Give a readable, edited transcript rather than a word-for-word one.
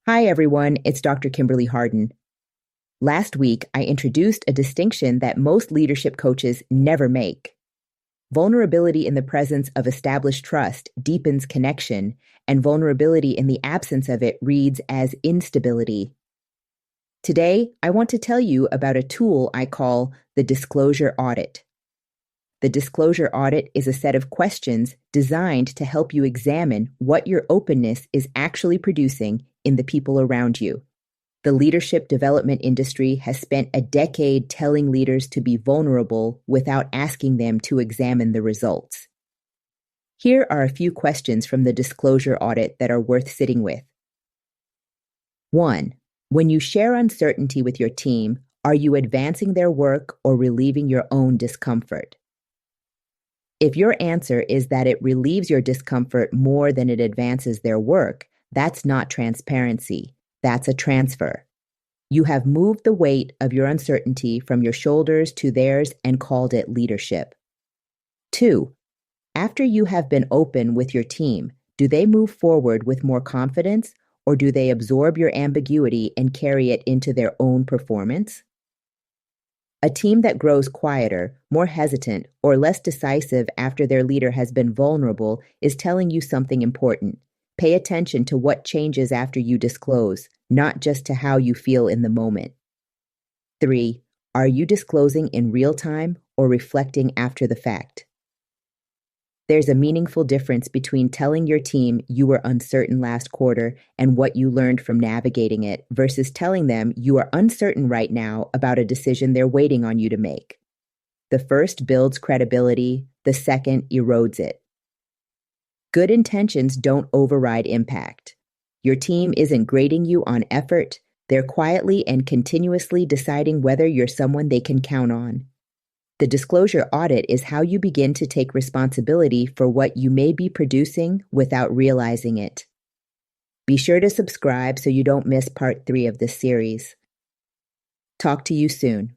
Hi, everyone. It's Dr. Kimberly Harden. Last week, I introduced a distinction that most leadership coaches never make. Vulnerability in the presence of established trust deepens connection, and vulnerability in the absence of it reads as instability. Today, I want to tell you about a tool I call the Disclosure Audit. The Disclosure Audit is a set of questions designed to help you examine what your openness is actually producing in the people around you. The leadership development industry has spent a decade telling leaders to be vulnerable without asking them to examine the results. Here are a few questions from the Disclosure Audit that are worth sitting with. 1. When you share uncertainty with your team, are you advancing their work or relieving your own discomfort? If your answer is that it relieves your discomfort more than it advances their work, that's not transparency. That's a transfer. You have moved the weight of your uncertainty from your shoulders to theirs and called it leadership. 2. After you have been open with your team, do they move forward with more confidence, or do they absorb your ambiguity and carry it into their own performance? A team that grows quieter, more hesitant, or less decisive after their leader has been vulnerable is telling you something important. Pay attention to what changes after you disclose, not just to how you feel in the moment. 3. Are you disclosing in real time or reflecting after the fact? There's a meaningful difference between telling your team you were uncertain last quarter and what you learned from navigating it versus telling them you are uncertain right now about a decision they're waiting on you to make. The first builds credibility, the second erodes it. Good intentions don't override impact. Your team isn't grading you on effort. They're quietly and continuously deciding whether you're someone they can count on. The Disclosure Audit is how you begin to take responsibility for what you may be producing without realizing it. Be sure to subscribe so you don't miss part 3 of this series. Talk to you soon.